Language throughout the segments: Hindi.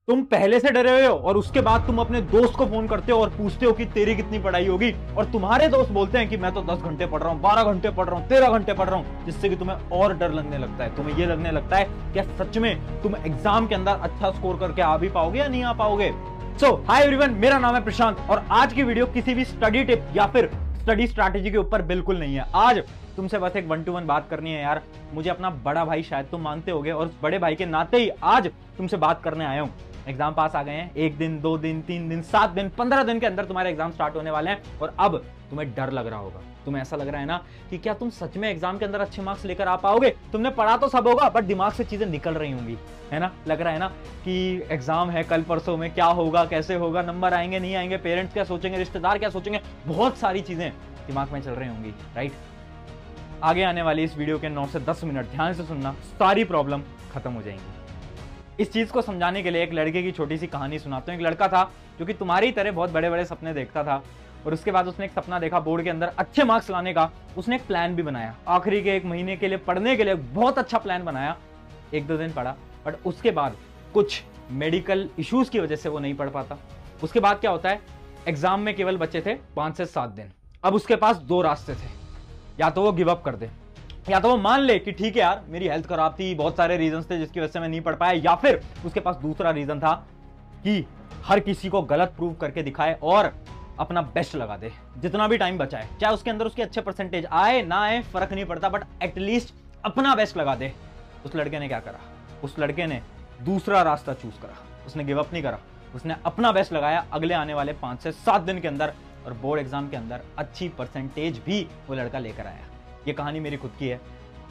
तुम पहले से डरे हुए हो और उसके बाद तुम अपने दोस्त को फोन करते हो और पूछते हो कि तेरी कितनी पढ़ाई होगी, और तुम्हारे दोस्त बोलते हैं कि मैं तो 10 घंटे पढ़ रहा हूं, 12 घंटे पढ़ रहा हूं, 13 घंटे पढ़ रहा हूं, जिससे कि तुम्हें और डर लगने लगता है। तुम्हें यह लगने लगता है कि सच में तुम एग्जाम के अंदर अच्छा स्कोर करके आ भी पाओगे या नहीं आ पाओगे। सो हाय एवरीवन, मेरा नाम है प्रशांत और आज की वीडियो किसी भी स्टडी टिप या फिर स्टडी स्ट्रैटेजी के ऊपर बिल्कुल नहीं है। आज तुमसे बस एक 1-to-1 बात करनी है यार। मुझे अपना बड़ा भाई शायद तुम मानते होगे और उस बड़े भाई के नाते ही आज तुमसे बात करने आया हूं। एग्जाम पास आ गए हैं, 1 दिन 2 दिन 3 दिन 7 दिन 15 दिन के अंदर तुम्हारे एग्जाम स्टार्ट होने वाले हैं और अब तुम्हें डर लग रहा होगा। तुम्हें ऐसा लग रहा है ना कि क्या तुम सच में एग्जाम के अंदर अच्छे मार्क्स लेकर आ पाओगे। तुमने पढ़ा तो सब होगा बट दिमाग से चीजें निकल रही होंगी, है ना। लग रहा है ना कि एग्जाम है कल परसों में, क्या होगा कैसे होगा, नंबर आएंगे नहीं आएंगे, पेरेंट्स क्या सोचेंगे, रिश्तेदार क्या सोचेंगे, बहुत सारी चीजें दिमाग में चल रही होंगी, राइट। आगे आने वाली इस वीडियो के 9 से 10 मिनट ध्यान से सुनना, सारी प्रॉब्लम खत्म हो जाएंगी। इस चीज को समझाने के लिए एक लड़के की छोटी सी कहानी सुनाता हूं। एक लड़का था जो कि तुम्हारी तरह बहुत बड़े बड़े सपने देखता था और उसके बाद उसने एक सपना देखा बोर्ड के अंदर अच्छे मार्क्स लाने का। उसने एक प्लान भी बनाया, आखिरी के 1 महीने के लिए पढ़ने के लिए बहुत अच्छा प्लान बनाया। 1-2 दिन पढ़ा बट उसके बाद कुछ मेडिकल इश्यूज की वजह से वो नहीं पढ़ पाता। उसके बाद क्या होता है, एग्जाम में केवल बचे थे 5 से 7 दिन। अब उसके पास 2 रास्ते थे, या तो वो गिव अप कर दे या तो वो मान ले कि ठीक है यार मेरी हेल्थ खराब थी, बहुत सारे रीजंस थे जिसकी वजह से मैं नहीं पढ़ पाया, या फिर उसके पास दूसरा रीजन था कि हर किसी को गलत प्रूव करके दिखाए और अपना बेस्ट लगा दे जितना भी टाइम बचा है। चाहे उसके अंदर उसके अच्छे परसेंटेज आए ना आए फर्क नहीं पड़ता, बट एटलीस्ट अपना बेस्ट लगा दे। उस लड़के ने क्या करा, उस लड़के ने दूसरा रास्ता चूज करा। उसने गिव अप नहीं करा, उसने अपना बेस्ट लगाया अगले आने वाले 5 से 7 दिन के अंदर और बोर्ड एग्जाम के अंदर अच्छी परसेंटेज भी वो लड़का लेकर आया। ये कहानी मेरी खुद की है,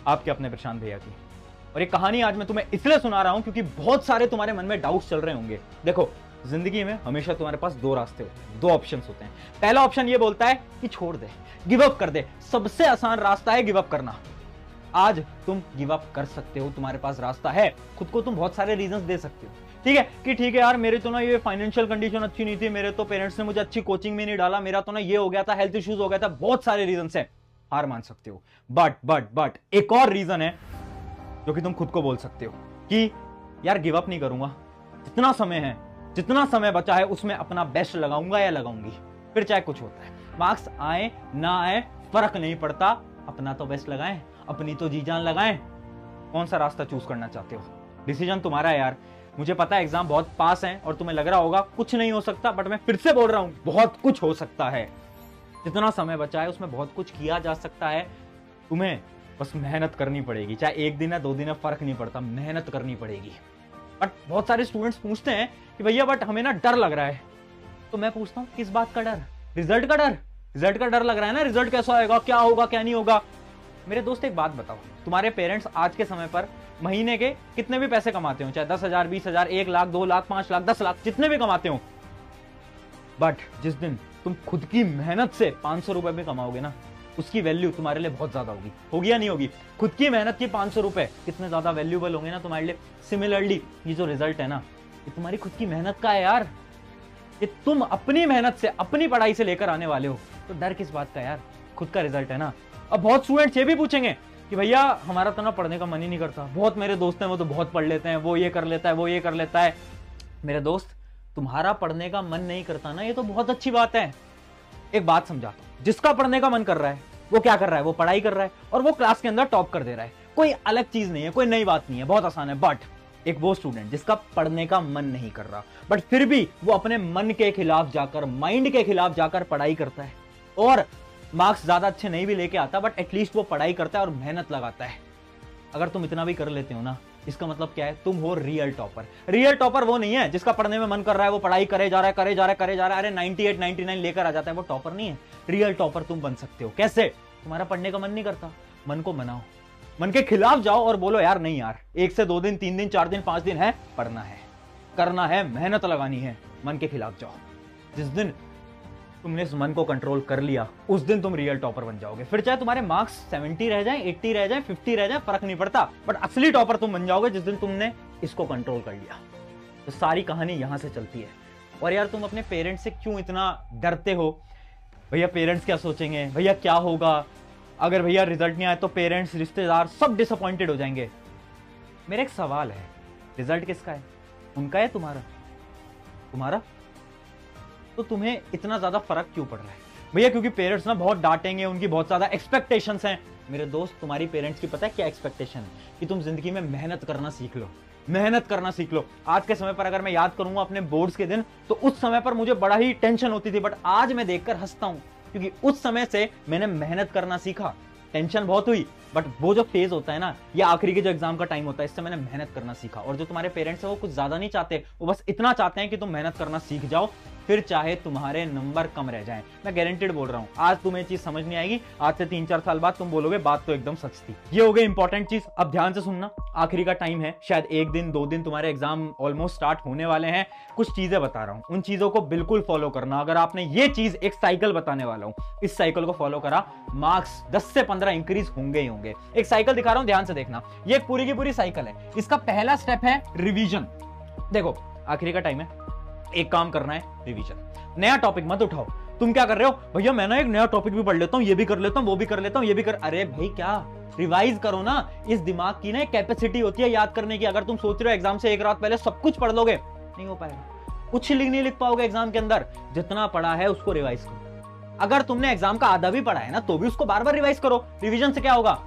आपके अपने प्रशांत भैया की। और ये कहानी आज मैं तुम्हें इसलिए सुना रहा हूं क्योंकि बहुत सारे तुम्हारे मन में डाउट्स चल रहे होंगे। देखो, जिंदगी में हमेशा तुम्हारे पास 2 रास्ते होते हैं, 2 ऑप्शंस होते हैं। पहला ऑप्शन ये बोलता है कि छोड़ दे, गिव अप कर दे। सबसे आसान रास्ता है गिव अप करना। आज तुम गिव अप कर सकते हो, तुम्हारे पास रास्ता है। खुद को तुम बहुत सारे रीजंस दे सकते हो, ठीक है कि ठीक है यार मेरे तो ना ये फाइनेंशियल कंडीशन अच्छी नहीं थी, मेरे तो पेरेंट्स ने मुझे अच्छी कोचिंग में नहीं डाला, मेरा तो ना ये हो गया था, हेल्थ इश्यूज हो गया था, बहुत सारे रीजंस है। हार मान सकते हो। बट एक और रीजन है जो कि तुम खुद को बोल सकते हो कि यार गिव अप नहीं करूंगा, जितना समय है, जितना समय बचा है उसमें अपना बेस्ट लगाऊंगा या लगाऊंगी, फिर चाहे कुछ होता है, मार्क्स आए ना आए फर्क नहीं पड़ता, अपना तो बेस्ट लगाएं, अपनी तो जी जान लगाएं। कौन सा रास्ता चूज करना चाहते हो, डिसीजन तुम्हारा है यार। मुझे पता है एग्जाम बहुत पास है और तुम्हें लग रहा होगा कुछ नहीं हो सकता, बट मैं फिर से बोल रहा हूं बहुत कुछ हो सकता है। जितना समय बचा है उसमें बहुत कुछ किया जा सकता है। तुम्हें बस मेहनत करनी पड़ेगी, चाहे 1 दिन है 2 दिन है फर्क नहीं पड़ता, मेहनत करनी पड़ेगी। बट बहुत सारे स्टूडेंट्स पूछते हैं कि भैया बट हमें ना डर लग रहा है। तो मैं पूछता हूं किस बात का डर? रिजल्ट का डर। रिजल्ट का डर लग रहा है ना, रिजल्ट कैसा आएगा, क्या होगा क्या नहीं होगा। मेरे दोस्त एक बात बताओ, तुम्हारे पेरेंट्स आज के समय पर महीने के कितने भी पैसे कमाते हो, चाहे 10,000 20,000 1 लाख 2 लाख 5 लाख 10 लाख जितने भी कमाते हो, बट जिस दिन तुम खुद की मेहनत से 500 रुपए भी कमाओगे ना, उसकी वैल्यू तुम्हारे लिए बहुत ज्यादा होगी या नहीं होगी? खुद की मेहनत की 500 रुपए कितने ज्यादा वैल्यूबल होंगे ना तुम्हारे लिए। सिमिलरली ये जो रिजल्ट है ना, ये तुम्हारी खुद की मेहनत का है यार। ये तुम अपनी मेहनत से अपनी पढ़ाई से लेकर आने वाले हो, तो डर किस बात का यार, खुद का रिजल्ट है ना। अब बहुत स्टूडेंट्स ये भी पूछेंगे कि भैया हमारा तो ना पढ़ने का मन ही नहीं करता, बहुत मेरे दोस्त हैं वो तो बहुत पढ़ लेते हैं, वो ये कर लेता है वो ये कर लेता है। मेरे दोस्त, तुम्हारा पढ़ने का मन नहीं करता ना, ये तो बहुत अच्छी बात है। एक बात समझाता हूं, जिसका पढ़ने का मन कर रहा है वो क्या कर रहा है, वो पढ़ाई कर रहा है और वो क्लास के अंदर टॉप कर दे रहा है। कोई अलग चीज नहीं है, कोई नई बात नहीं है, बहुत आसान है। बट एक वो स्टूडेंट जिसका पढ़ने का मन नहीं कर रहा बट फिर भी वो अपने मन के खिलाफ जाकर, माइंड के खिलाफ जाकर पढ़ाई करता है और मार्क्स ज्यादा अच्छे नहीं भी लेके आता बट एटलीस्ट वो पढ़ाई करता है और मेहनत लगाता है। अगर तुम इतना भी कर लेते हो ना, इसका मतलब क्या है, तुम हो रियल टॉपर। रियल टॉपर वो नहीं है जिसका पढ़ने में मन कर रहा है, वो पढ़ाई करे जा रहा है करे जा रहा है करे जा रहा है, अरे 98 99 लेकर आ जाता है, वो टॉपर नहीं है। रियल टॉपर तुम बन सकते हो। कैसे? तुम्हारा पढ़ने का मन नहीं करता, मन को मनाओ, मन के खिलाफ जाओ और बोलो यार नहीं यार, 1 से 2 दिन 3 दिन 4 दिन 5 दिन है, पढ़ना है, करना है, मेहनत लगानी है, मन के खिलाफ जाओ। जिस दिन तुमने इस मन को कंट्रोल कर लिया उस दिन तुम रियल टॉपर बन जाओगे। फिर चाहे तुम्हारे मार्क्स 70 रह जाएं, 80 रह जाएं, 50 रह जाएं, फर्क नहीं पड़ता, बट असली टॉपर तुम बन जाओगे जिस दिन तुमने इसको कंट्रोल कर लिया। तो सारी कहानी यहां से चलती है। और यार तुम अपने पेरेंट्स से क्यों इतना डरते हो? भैया पेरेंट्स क्या सोचेंगे, भैया क्या होगा, अगर भैया रिजल्ट नहीं आए तो पेरेंट्स रिश्तेदार सब डिसअपॉइंटेड हो जाएंगे। मेरा एक सवाल है, रिजल्ट किसका है, उनका है तुम्हारा? तुम्हारा? तो तुम्हें इतना ज्यादा फर्क क्यों पड़ रहा है भैया? क्योंकि पेरेंट्स ना बहुत डांटेंगे, उनकी बहुत ज्यादा एक्सपेक्टेशंस हैं। मेरे दोस्त, तुम्हारी पेरेंट्स की पता है क्या एक्सपेक्टेशन है? कि तुम जिंदगी में मेहनत करना सीख लो, मेहनत करना सीख लो। आज के समय पर अगर मैं याद करूंगा अपने बोर्ड्स के दिन, तो उस समय पर मुझे बड़ा ही टेंशन होती थी, बट आज मैं देखकर हंसता हूं, क्योंकि उस समय से मैंने मेहनत करना सीखा। टेंशन बहुत हुई, बट वो जो फेज होता है ना, ये आखिरी के जो एग्जाम का टाइम होता है, इससे मैंने मेहनत करना सीखा। और जो तुम्हारे पेरेंट्स है वो कुछ ज्यादा नहीं चाहते, वो बस इतना चाहते हैं कि तुम मेहनत करना सीख जाओ, फिर चाहे तुम्हारे नंबर कम रह जाएं। मैं गारंटेड बोल रहा हूं, आज तुम्हें चीज समझ नहीं आएगी, आज से 3-4 साल बाद तुम बोलोगे बात तो एकदम सच थी। ये हो गई इंपॉर्टेंट चीज। अब ध्यान से सुनना, आखिरी का टाइम है, शायद 1 दिन 2 दिन तुम्हारे एग्जाम ऑलमोस्ट स्टार्ट होने वाले हैं। कुछ चीजें बता रहा हूं, उन चीजों को बिल्कुल फॉलो करना। अगर आपने ये चीज, एक साइकिल बताने वाला हूं, इस साइकिल को फॉलो करा, मार्क्स 10 से 15 इंक्रीज होंगे ही होंगे। एक साइकिल दिखा रहा हूं, ध्यान से देखना। ये एक पूरी की पूरी साइकिल है। इसका पहला स्टेप है रिवीजन। देखो, आखिरी का टाइम है, एक काम करना है, रिवीजन। नया टॉपिक मत उठाओ। तुम क्या कर रहे हो? भैया मैं ना एक नया टॉपिक भी पढ़ लेता हूं, ये भी कर लेता हूं, वो भी कर लेता हूं, ये भी कर। अरे भाई, क्या रिवाइज करो ना। इस दिमाग की ना कैपेसिटी होती है याद करने की। अगर तुम सोच रहे हो एग्जाम से एक रात पहले सब कुछ पढ़ लोगे, नहीं हो पाएगा। कुछ नहीं लिख पाओगे एग्जाम के अंदर। जितना पढ़ा है उसको रिवाइज करो। अगर तुमने एग्जाम का आधा भी पढ़ा है ना, तो भी उसको बार बार रिवाइज करो। रिवीजन से क्या होगा?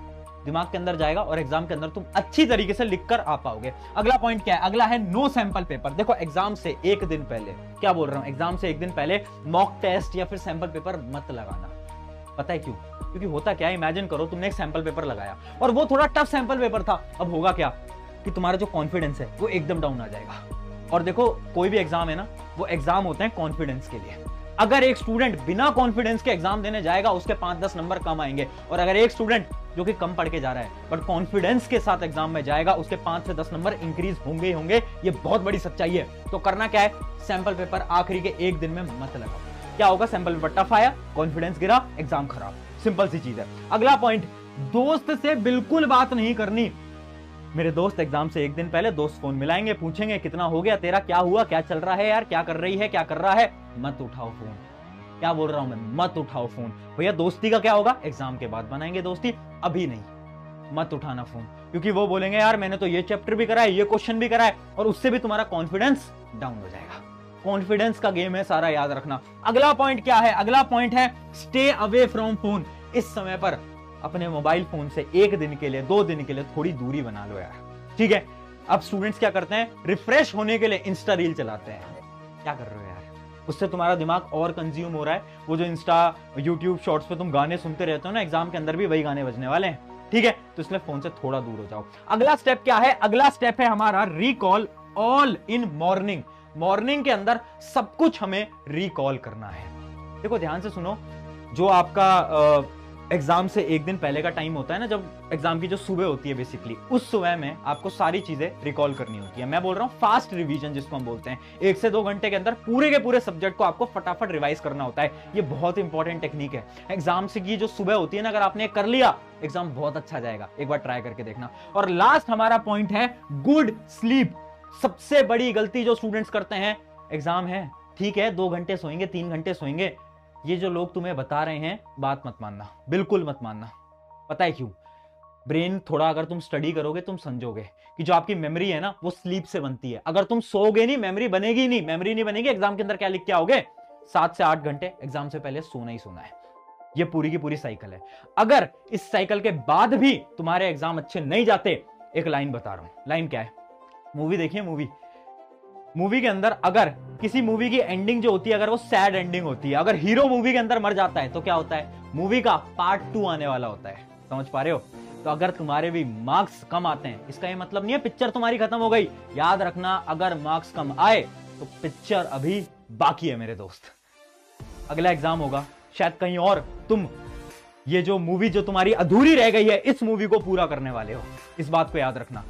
दिमाग के अंदर जाएगा और एग्जाम के अंदर तुम अच्छी तरीके से लिखकर आ पाओगे। अगला पॉइंट क्या है? अगला है नो सैंपल पेपर। देखो, एग्जाम से एक दिन पहले, क्या बोल रहा हूं, एग्जाम से एक दिन पहले मॉक टेस्ट या फिर सैंपल पेपर मत लगाना। पता है क्यों? क्योंकि होता क्या है, इमेजिन करो तुमने एक सैंपल पेपर लगाया और वो थोड़ा टफ सैंपल पेपर था। अब होगा क्या कि तुम्हारा जो कॉन्फिडेंस है वो एकदम डाउन आ जाएगा। और देखो, कोई भी एग्जाम है ना, वो एग्जाम होते हैं कॉन्फिडेंस के लिए। अगर एक स्टूडेंट बिना कॉन्फिडेंस के एग्जाम देने जाएगा, उसके 5-10 नंबर कम आएंगे। और अगर एक स्टूडेंट जो कि कम पढ़ के जा रहा है बट कॉन्फिडेंस के साथ एग्जाम में जाएगा, उसके 5 से 10 नंबर इंक्रीज होंगे ही होंगे। ये बहुत बड़ी सच्चाई है। तो करना क्या है? सैंपल पेपर आखिरी के एक दिन में मत लगाओ। क्या होगा? सैंपल पेपर टफ आया, कॉन्फिडेंस गिरा, एग्जाम खराब। सिंपल सी चीज है। अगला पॉइंट, दोस्त से बिल्कुल बात नहीं करनी। मेरे दोस्त, एग्जाम से एक दिन पहले दोस्त फोन मिलाएंगे, पूछेंगे कितना हो गया तेरा, क्या हुआ, क्या चल रहा है यार, क्या कर रही है, क्या कर रहा है। मत उठाओ फोन। क्या बोल रहा हूं मैं? मत उठाओ फोन। भैया, दोस्ती का क्या होगा? एग्जाम के बाद बनाएंगे दोस्ती, अभी नहीं। मत उठाना फोन, क्योंकि वो बोलेंगे यार मैंने तो ये चैप्टर भी करा है, ये क्वेश्चन भी करा है, और उससे भी तुम्हारा कॉन्फिडेंस डाउन हो जाएगा। कॉन्फिडेंस का गेम है सारा, याद रखना। अगला पॉइंट क्या है? अगला पॉइंट है स्टे अवे फ्रॉम फोन। इस समय पर अपने मोबाइल फोन से 1 दिन के लिए, 2 दिन के लिए थोड़ी दूरी बना लो यार, ठीक है? अब स्टूडेंट्स क्या करते हैं? रिफ्रेश होने के लिए इंस्टा रील चलाते हैं। क्या कर रहे हो यार? उससे तुम्हारा दिमाग और कंज्यूम हो रहा है। वो जो इंस्टा, यूट्यूब शॉर्ट्स पे तुम गाने सुनते रहते हो ना, एग्जाम के अंदर भी वही गाने बजने वाले हैं, ठीक है? तो इसलिए फोन से थोड़ा दूर हो जाओ। अगला स्टेप क्या है? अगला स्टेप है हमारा recall all in morning. Morning के अंदर सब कुछ हमें रिकॉल करना है। देखो, ध्यान से सुनो। जो आपका एग्जाम से एक दिन पहले का टाइम होता है ना, जब एग्जाम की जो सुबह होती है, बेसिकली उस सुबह में आपको सारी चीजें रिकॉल करनी होती है। मैं बोल रहा हूं फास्ट रिवीजन, जिसको हम बोलते हैं। 1 से 2 घंटे के अंदर पूरे के पूरे सब्जेक्ट को आपको फटाफट रिवाइज करना होता है। ये बहुत इंपॉर्टेंट टेक्निक है। एग्जाम से की जो सुबह होती है ना, अगर आपने कर लिया, एग्जाम बहुत अच्छा जाएगा। एक बार ट्राई करके देखना। और लास्ट हमारा पॉइंट है गुड स्लीप। सबसे बड़ी गलती जो स्टूडेंट्स करते हैं, एग्जाम है, ठीक है, 2 घंटे सोएंगे, 3 घंटे सोएंगे, ये जो लोग तुम्हें बता रहे हैं, बात मत मानना, बिल्कुल मत मानना। पता है क्यों? ब्रेन थोड़ा, अगर तुम स्टडी करोगे, तुम समझोगे कि जो आपकी मेमोरी है ना, वो स्लीप से बनती है। अगर तुम सोओगे नहीं, मेमोरी बनेगी नहीं। मेमोरी नहीं बनेगी, एग्जाम के अंदर क्या लिख के आओगे? 7 से 8 घंटे एग्जाम से पहले सोना ही सोना है। ये पूरी की पूरी साइकिल है। अगर इस साइकिल के बाद भी तुम्हारे एग्जाम अच्छे नहीं जाते, एक लाइन बता रहा हूं। लाइन क्या है? मूवी देखिए, मूवी के अंदर अगर किसी मूवी की एंडिंग जो होती है, अगर वो सैड एंडिंग होती है, अगर हीरो मूवी के अंदर मर जाता है, तो क्या होता है? मूवी का पार्ट 2 आने वाला होता है। समझ पा रहे हो? तो अगर तुम्हारे भी मार्क्स कम आते हैं, इसका ये मतलब नहीं है पिक्चर तुम्हारी खत्म हो गई। याद रखना, अगर मार्क्स कम आए तो पिक्चर अभी बाकी है मेरे दोस्त। अगला एग्जाम होगा शायद कहीं और, तुम ये जो मूवी जो तुम्हारी अधूरी रह गई है, इस मूवी को पूरा करने वाले हो। इस बात को याद रखना।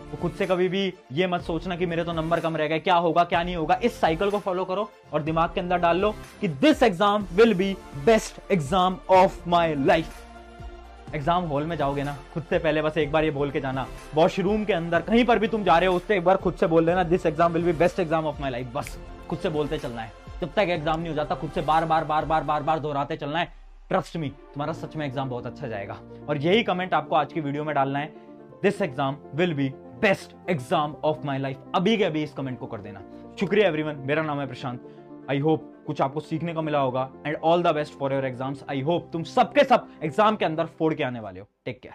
तो खुद से कभी भी ये मत सोचना कि मेरे तो नंबर कम रह गए, क्या होगा क्या नहीं होगा। इस साइकिल को फॉलो करो और दिमाग के अंदर डाल लो कि this exam will be best exam of my life. Exam hall में जाओगे ना, खुद से पहले बस एक बार ये बोल के जाना। वॉशरूम के अंदर कहीं पर भी तुम जा रहे हो, उससे एक बार खुद से बोल लेना, this exam will be best exam of my life. बस खुद से बोलते चलना है। जब तक एग्जाम नहीं हो जाता, खुद से बार बार दोहराते चलना है। ट्रस्ट मी, तुम्हारा सच में एग्जाम बहुत अच्छा जाएगा। और यही कमेंट आपको आज की वीडियो में डालना है, this exam will be best exam of my life. अभी के अभी इस कमेंट को कर देना। शुक्रिया एवरीवन, मेरा नाम है प्रशांत। आई होप कुछ आपको सीखने को मिला होगा and all the best for your exams. I hope तुम सबके सब एग्जाम के अंदर फोड़ के आने वाले हो। Take care.